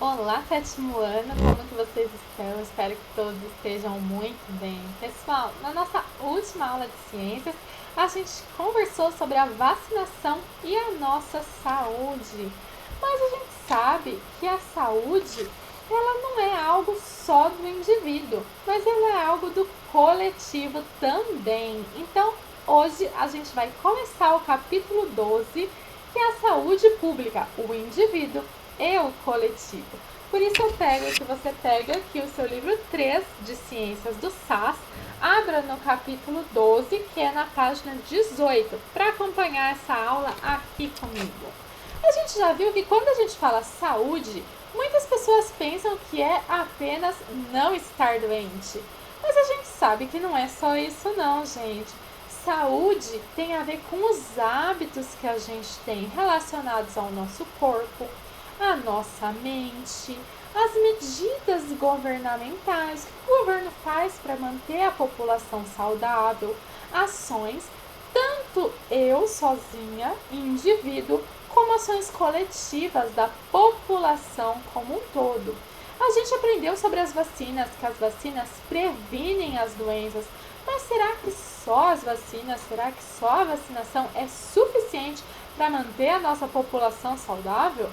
Olá, sétimo ano, como que vocês estão? Espero que todos estejam muito bem. Pessoal, na nossa última aula de ciências, a gente conversou sobre a vacinação e a nossa saúde. Mas a gente sabe que a saúde, ela não é algo só do indivíduo, mas ela é algo do coletivo também. Então, hoje a gente vai começar o capítulo 12, que é a saúde pública, o indivíduo e o coletivo. Por isso eu pego que você pega aqui o seu livro 3 de Ciências do SAS, abra no capítulo 12, que é na página 18, para acompanhar essa aula aqui comigo. A gente já viu que quando a gente fala saúde, muitas pessoas pensam que é apenas não estar doente. Mas a gente sabe que não é só isso não, gente. Saúde tem a ver com os hábitos que a gente tem relacionados ao nosso corpo, a nossa mente, as medidas governamentais, o que o governo faz para manter a população saudável, ações, tanto eu sozinha, indivíduo, como ações coletivas da população como um todo. A gente aprendeu sobre as vacinas, que as vacinas previnem as doenças, mas será que só as vacinas, será que só a vacinação é suficiente para manter a nossa população saudável?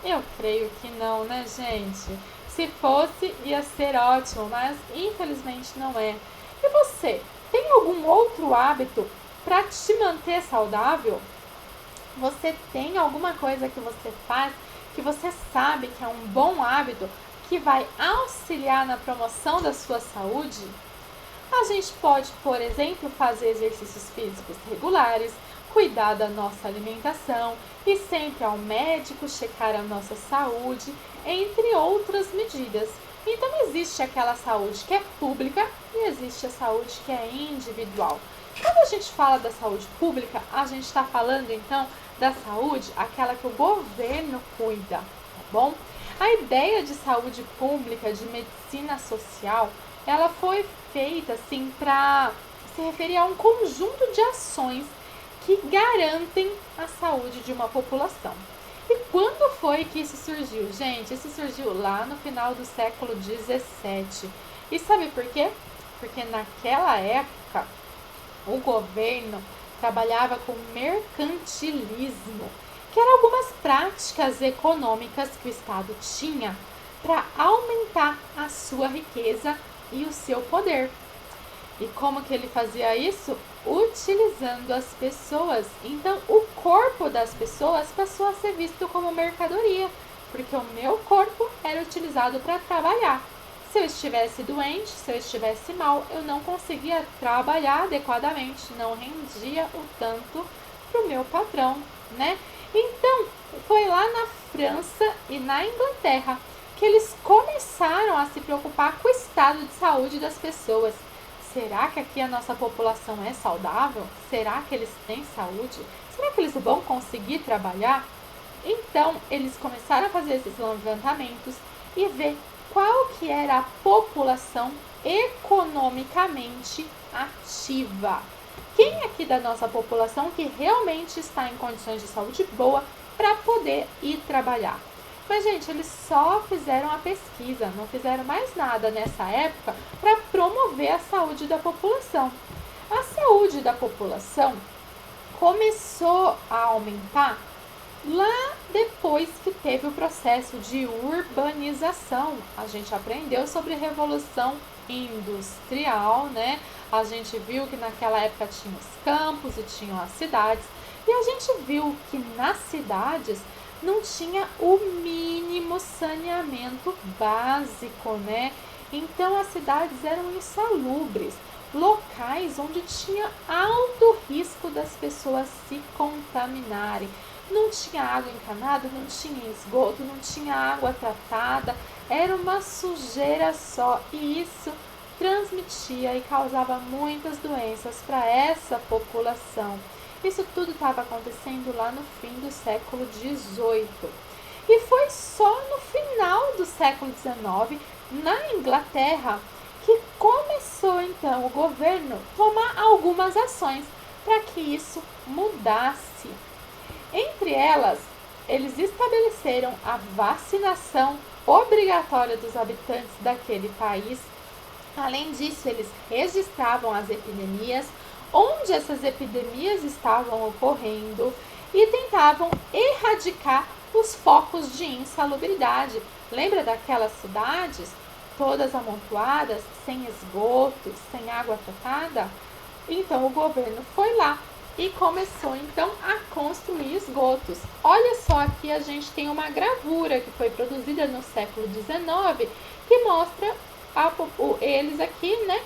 Eu creio que não, né, gente? Se fosse, ia ser ótimo, mas infelizmente não é. E você, tem algum outro hábito para te manter saudável? Você tem alguma coisa que você faz que você sabe que é um bom hábito que vai auxiliar na promoção da sua saúde? A gente pode, por exemplo, fazer exercícios físicos regulares, cuidar da nossa alimentação e sempre ao médico checar a nossa saúde, entre outras medidas. Então existe aquela saúde que é pública e existe a saúde que é individual. Quando a gente fala da saúde pública, a gente está falando então da saúde, aquela que o governo cuida, tá bom? A ideia de saúde pública, de medicina social, ela foi feita assim para se referir a um conjunto de ações que garantem a saúde de uma população. E quando foi que isso surgiu? Gente, isso surgiu lá no final do século XVII. E sabe por quê? Porque naquela época o governo trabalhava com mercantilismo, que eram algumas práticas econômicas que o Estado tinha para aumentar a sua riqueza e o seu poder. E como que ele fazia isso? Utilizando as pessoas. Então, o corpo das pessoas passou a ser visto como mercadoria, porque o meu corpo era utilizado para trabalhar. Se eu estivesse doente, se eu estivesse mal, eu não conseguia trabalhar adequadamente, não rendia o tanto para o meu patrão, né? Então, foi lá na França e na Inglaterra que eles começaram a se preocupar com o estado de saúde das pessoas. Será que aqui a nossa população é saudável? Será que eles têm saúde? Será que eles vão conseguir trabalhar? Então, eles começaram a fazer esses levantamentos e ver qual que era a população economicamente ativa. Quem aqui da nossa população que realmente está em condições de saúde boa para poder ir trabalhar? Mas, gente, eles só fizeram a pesquisa, não fizeram mais nada nessa época para promover a saúde da população. A saúde da população começou a aumentar lá depois que teve o processo de urbanização. A gente aprendeu sobre revolução industrial, né? A gente viu que naquela época tinha os campos e tinham as cidades. E a gente viu que nas cidades não tinha o mínimo saneamento básico, né? Então as cidades eram insalubres, locais onde tinha alto risco das pessoas se contaminarem. Não tinha água encanada, não tinha esgoto, não tinha água tratada, era uma sujeira só e isso transmitia e causava muitas doenças para essa população. Isso tudo estava acontecendo lá no fim do século XVIII. E foi só no final do século XIX, na Inglaterra, que começou então o governo a tomar algumas ações para que isso mudasse. Entre elas, eles estabeleceram a vacinação obrigatória dos habitantes daquele país. Além disso, eles registravam as epidemias, onde essas epidemias estavam ocorrendo e tentavam erradicar os focos de insalubridade. Lembra daquelas cidades todas amontoadas, sem esgoto, sem água tratada? Então o governo foi lá e começou então a construir esgotos. Olha só, aqui a gente tem uma gravura que foi produzida no século XIX que mostra eles aqui, né,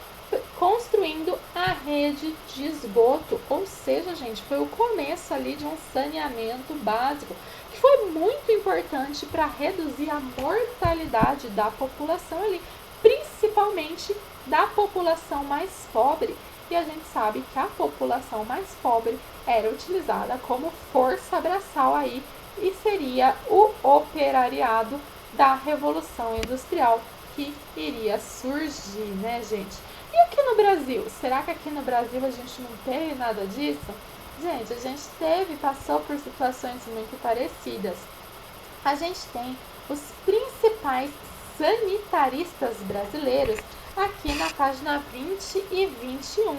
construindo a rede de esgoto. Ou seja, gente, foi o começo ali de um saneamento básico que foi muito importante para reduzir a mortalidade da população ali, principalmente da população mais pobre. E a gente sabe que a população mais pobre era utilizada como força braçal aí e seria o operariado da Revolução Industrial que iria surgir, né, gente? E aqui no Brasil? Será que aqui no Brasil a gente não teve nada disso? Gente, a gente passou por situações muito parecidas. A gente tem os principais sanitaristas brasileiros aqui na página 20 e 21.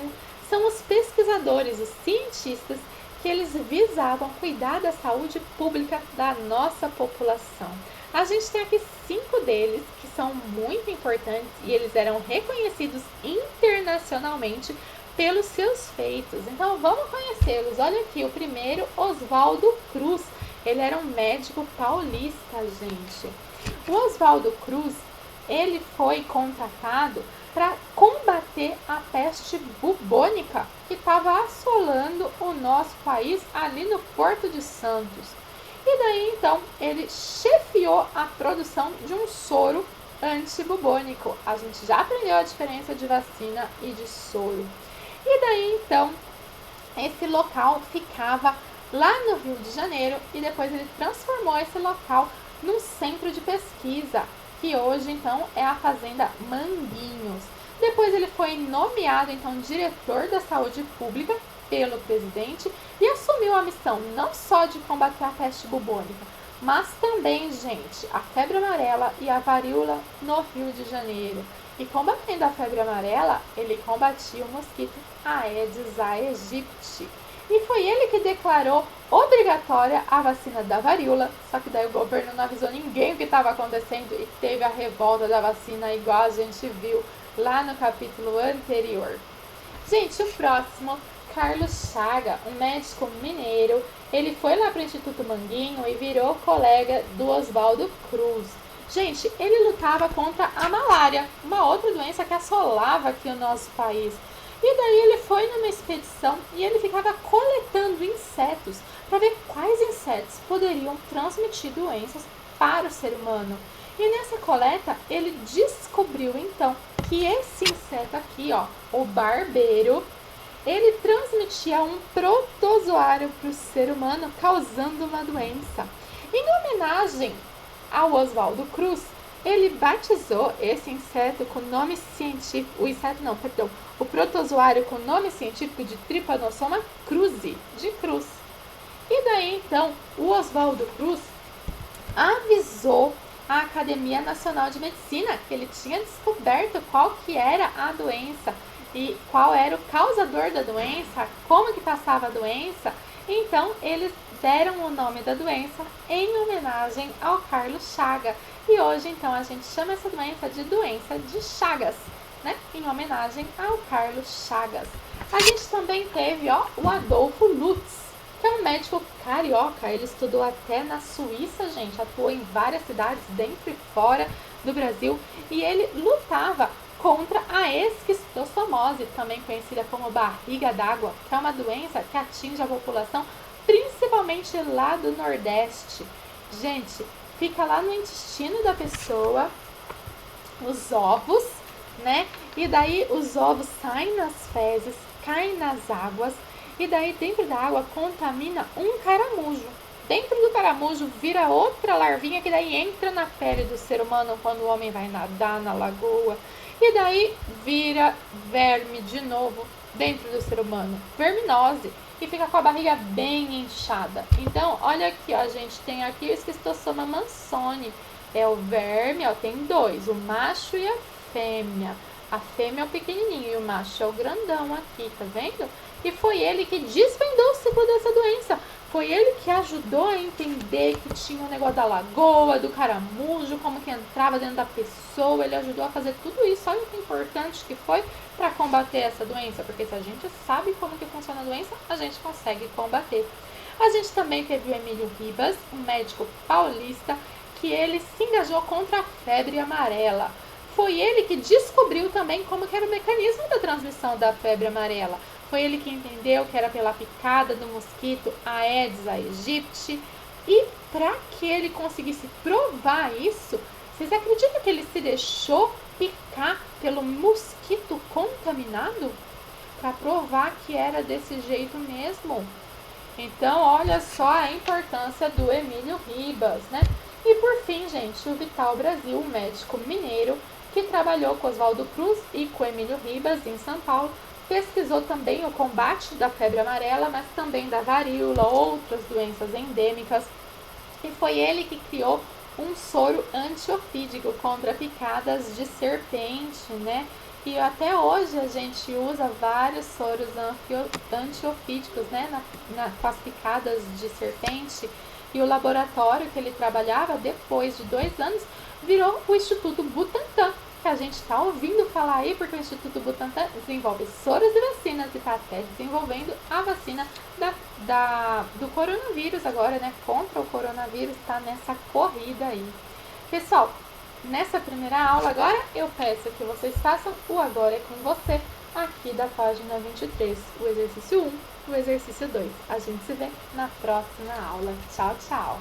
São os pesquisadores, os cientistas, que eles visavam cuidar da saúde pública da nossa população. A gente tem aqui 5 deles que são muito importantes e eles eram reconhecidos internacionalmente pelos seus feitos. Então vamos conhecê-los. Olha aqui, o primeiro, Oswaldo Cruz. Ele era um médico paulista, gente. O Oswaldo Cruz, ele foi contratado para combater a peste bubônica que estava assolando o nosso país ali no Porto de Santos. E daí, então, ele chefiou a produção de um soro antibubônico. A gente já aprendeu a diferença de vacina e de soro. E daí, então, esse local ficava lá no Rio de Janeiro e depois ele transformou esse local num centro de pesquisa, que hoje, então, é a Fazenda Manguinhos. Depois ele foi nomeado, então, diretor da saúde pública pelo presidente e assumiu a missão não só de combater a peste bubônica, mas também, gente, a febre amarela e a varíola no Rio de Janeiro. E combatendo a febre amarela, ele combatia o mosquito Aedes aegypti. E foi ele que declarou obrigatória a vacina da varíola, só que daí o governo não avisou ninguém o que estava acontecendo e teve a revolta da vacina, igual a gente viu lá no capítulo anterior. Gente, o próximo, Carlos Chaga, um médico mineiro, ele foi lá para o Instituto Manguinho e virou colega do Oswaldo Cruz. Gente, ele lutava contra a malária, uma outra doença que assolava aqui o nosso país. E daí ele foi numa expedição e ele ficava coletando insetos para ver quais insetos poderiam transmitir doenças para o ser humano. E nessa coleta ele descobriu então que esse inseto aqui, ó, o barbeiro, ele transmitia um protozoário para o ser humano, causando uma doença. Em homenagem ao Oswaldo Cruz, ele batizou esse inseto com nome científico, o protozoário com nome científico de Trypanosoma cruzi, de cruz. E daí então o Oswaldo Cruz avisou a Academia Nacional de Medicina que ele tinha descoberto qual que era a doença e qual era o causador da doença, como que passava a doença. Então eles deram o nome da doença em homenagem ao Carlos Chaga. E hoje então a gente chama essa doença de doença de Chagas, né? Em homenagem ao Carlos Chagas. A gente também teve, ó, o Adolfo Lutz, que é um médico carioca. Ele estudou até na Suíça, gente, atuou em várias cidades dentro e fora do Brasil e ele lutava contra a esquistossomose, também conhecida como barriga d'água, que é uma doença que atinge a população principalmente lá do Nordeste. Gente, fica lá no intestino da pessoa, os ovos, né? E daí os ovos saem nas fezes, caem nas águas, e daí dentro da água contamina um caramujo. Dentro do caramujo vira outra larvinha que daí entra na pele do ser humano quando o homem vai nadar na lagoa. E daí vira verme de novo dentro do ser humano, verminose. e fica com a barriga bem inchada. Então, olha aqui, ó, a gente tem aqui o Esquistossoma mansoni. É o verme, ó, tem dois, o macho e a fêmea. A fêmea é o pequenininho e o macho é o grandão aqui, tá vendo? E foi ele que desvendou o ciclo dessa doença. Foi ele que ajudou a entender que tinha o negócio da lagoa, do caramujo, como que entrava dentro da pessoa. Ele ajudou a fazer tudo isso. Olha que importante que foi para combater essa doença. Porque se a gente sabe como que funciona a doença, a gente consegue combater. A gente também teve o Emílio Ribas, um médico paulista, que ele se engajou contra a febre amarela. Foi ele que descobriu também como que era o mecanismo da transmissão da febre amarela. Foi ele que entendeu que era pela picada do mosquito Aedes aegypti. E para que ele conseguisse provar isso, vocês acreditam que ele se deixou picar pelo mosquito contaminado? Para provar que era desse jeito mesmo. Então, olha só a importância do Emílio Ribas, né? E por fim, gente, o Vital Brasil, um médico mineiro que trabalhou com Oswaldo Cruz e com Emílio Ribas em São Paulo, pesquisou também o combate da febre amarela, mas também da varíola, outras doenças endêmicas. E foi ele que criou um soro antiofídico contra picadas de serpente, né? E até hoje a gente usa vários soros antiofídicos, né? Com as picadas de serpente. E o laboratório que ele trabalhava, depois de 2 anos, virou o Instituto Butantan, que a gente está ouvindo falar aí, porque o Instituto Butantan desenvolve soros e vacinas e está até desenvolvendo a vacina do coronavírus agora, né? Contra o coronavírus, está nessa corrida aí. Pessoal, nessa primeira aula agora, eu peço que vocês façam o Agora é com você, aqui da página 23, o exercício 1 e o exercício 2. A gente se vê na próxima aula. Tchau, tchau!